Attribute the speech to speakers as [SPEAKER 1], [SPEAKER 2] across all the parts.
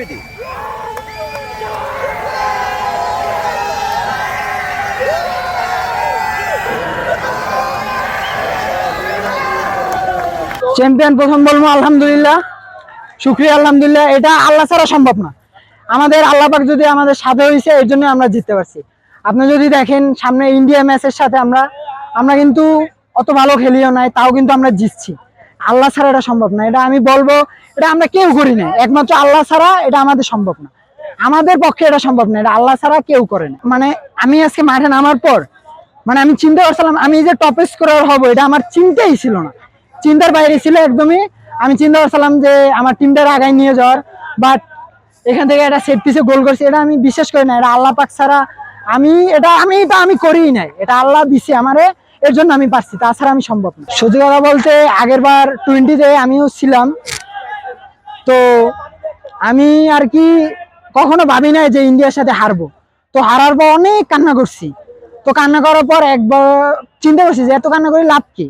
[SPEAKER 1] ট্রফিটি।
[SPEAKER 2] Champion প্রথম বলবো আলহামদুলিল্লাহ, শুকরিয়া আলহামদুলিল্লাহ। এটা আল্লাহ ছাড়া সম্ভব না। আমাদের আল্লাহ পাক যদি আমাদের সাথে হয়েছে, এর জন্য আমরা জিততে পারছি। আপনি যদি দেখেন সামনে ইন্ডিয়া ম্যাচের সাথে আমরা কিন্তু অত ভালো খেলিও নাই, তাও কিন্তু আমরা জিতছি। আল্লাহ ছাড়া এটা সম্ভব না। এটা আমি বলবো, এটা আমরা কেউ করি না, একমাত্র আল্লাহ ছাড়া এটা আমাদের সম্ভব না। আমাদের পক্ষে এটা সম্ভব না, এটা আল্লাহ ছাড়া কেউ করে না। মানে আমি আজকে মাঠে নামার পর আমি চিন্তা করছিলাম আমি যে টপ স্কোরার হবো, এটা আমার চিন্তাই ছিল না, চিন্তার বাইরে ছিল একদমই। আমি চিন্তা করছিলাম যে আমার টিমটার আগায় নিয়ে যাওয়ার, বাট এখান থেকে একটা সেট পিসে গোল করছি। এটা আমি বিশ্বাস করি না, এটা আল্লাহ পাক ছাড়া আমি করিই নাই, এটা আল্লাহ দিছে আমারে, এর জন্য আমি পারছি, তাছাড়া আমি সম্ভব না। সত্যি কথা বলতে আগের বার 20-তে আমিও ছিলাম, তো আমি আর কি কখনো ভাবি নাই যে ইন্ডিয়ার সাথে হারবো। তো হারার পর অনেক কান্না করছি। তো কান্না করার পর একবার চিন্তা করছি যে এত কান্না করে লাভ কি,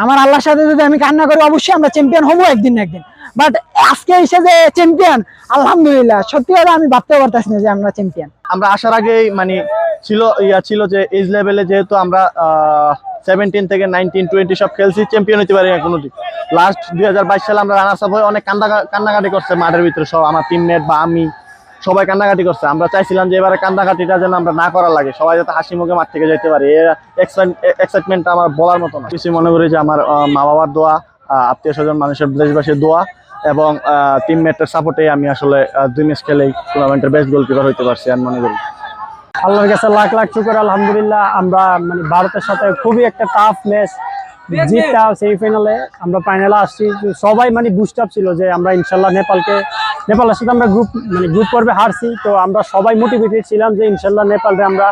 [SPEAKER 2] আমার আল্লাহর সাথে যদি আমি কান্না করি অবশ্যই আমরা চ্যাম্পিয়ন হবো একদিন না একদিন। বাট আজকে এসে যে চ্যাম্পিয়ন, আলহামদুলিল্লাহ, সত্যি কথা আমি ভাবতেও পারতেছি না যে আমরা চ্যাম্পিয়ন।
[SPEAKER 3] আমরা আসার আগেই মানে ছিল যে এজ লেভেলে যেহেতু আমরা 17 থেকে 19, 20 সব খেলছি, চ্যাম্পিয়ন হতে পারি না কোনো দিন। লাস্ট 2022 সালে আমরা রানার্স আপ হয়ে অনেক কান্নাকাটি করছে মাঠের ভিতরে, সব আমার টিমমেট বা আমি সবাই কান্নাকাটি করছে। আমরা চাইছিলাম যে এবারে কান্নাকাটিটা যেন আমরা না করা লাগে, সবাই যাতে হাসি মুখে মাঠ থেকে যেতে পারি। এর এক্সাইটমেন্টটা আমার বলার মতো না। কিছু মনে করি যে আমার মা বাবার দোয়া, আত্মীয় স্বজন, মানুষের দেশবাসীর দোয়া এবং টিমমেটের সাপোর্টে আমি আসলে 2 ম্যাচ খেলেই টুর্নামেন্টের বেস্ট গোলকিপার হইতে পারছি আমি মনে করি।
[SPEAKER 2] আল্লাহর কাছে লাখ লাখ শুকর, আলহামদুলিল্লাহ। আমরা ভারতের সাথে খুবই একটা টাফ ম্যাচ জিতটা, সেমিফাইনালে আমরা ফাইনালে আসছি। সবাই বুস্ট আপ ছিল যে আমরা ইনশাল্লাহ নেপালের সাথে আমরা গ্রুপ পর্বে হারছি। তো আমরা সবাই মোটিভেটেড ছিলাম যে ইনশাল্লাহ নেপালে আমরা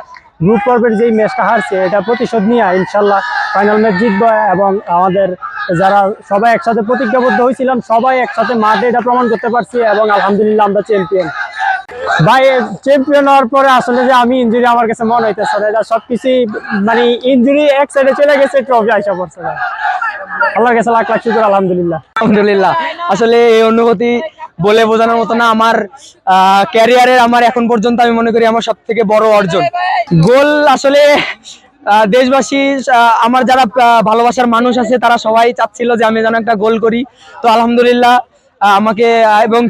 [SPEAKER 2] গ্রুপ পর্বের যেই ম্যাচটা হারছি এটা প্রতিশোধ নিয়ে ইনশাল্লাহ ফাইনাল ম্যাচ জিতবো। এবং আমাদের যারা সবাই একসাথে প্রতিজ্ঞাবদ্ধ হয়েছিলাম, সবাই একসাথে মাঠে এটা প্রমাণ করতে পারছি এবং আলহামদুলিল্লাহ আমরা চ্যাম্পিয়ন। ভাই চ্যাম্পিয়ন হওয়ার পরে আসলে যে আমি ইনজুরি আমার কাছে মনে হইতেছে না, এটা সবকিছু ইনজুরি এক সাইডে চলে গেছে, ট্রফি আইসা পড়ছে। আল্লাহর কাছে লাখ লাখ শুকর, আলহামদুলিল্লাহ।
[SPEAKER 4] আলহামদুলিল্লাহ, আসলে এই অনুভূতি বলে বোঝানোর মতো না। আমার ক্যারিয়ারের আমার এখন পর্যন্ত আমি মনে করি আমার সব থেকে বড় অর্জন গোল। আসলে দেশবাসী, আমার যারা ভালোবাসার মানুষ আছে তারা সবাই চাচ্ছিল যে আমি যেন একটা গোল করি। তো আলহামদুলিল্লাহ আমাকে এবং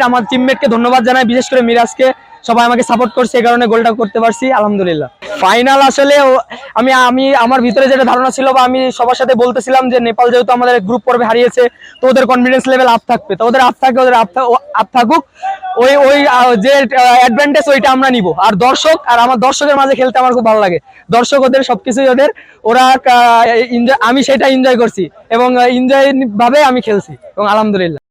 [SPEAKER 4] আমার টিমমেটকে ধন্যবাদ জানাই, বিশেষ করে মিরাজকে। সবাই আমাকে সাপোর্ট করছে, এই কারণে গোলটা করতে পারছি আলহামদুলিল্লাহ। ফাইনাল আসলে আমি আমার ভিতরে যেটা ধারণা ছিল বা আমি সবার সাথে বলতেছিলাম যে নেপাল যেহেতু আমাদের গ্রুপ পর্বে হারিয়েছে, তো ওদের কনফিডেন্স লেভেল আপ থাকবে, তো ওদের আপ থাকুক, ওই যে অ্যাডভান্টেজ ওইটা আমরা নিব। আর আমার দর্শকের মাঝে খেলতে আমার খুব ভালো লাগে। দর্শক ওদের সবকিছুই ওরা আমি সেটা এনজয় করছি এবং এনজয় ভাবে আমি খেলছি এবং আলহামদুলিল্লাহ।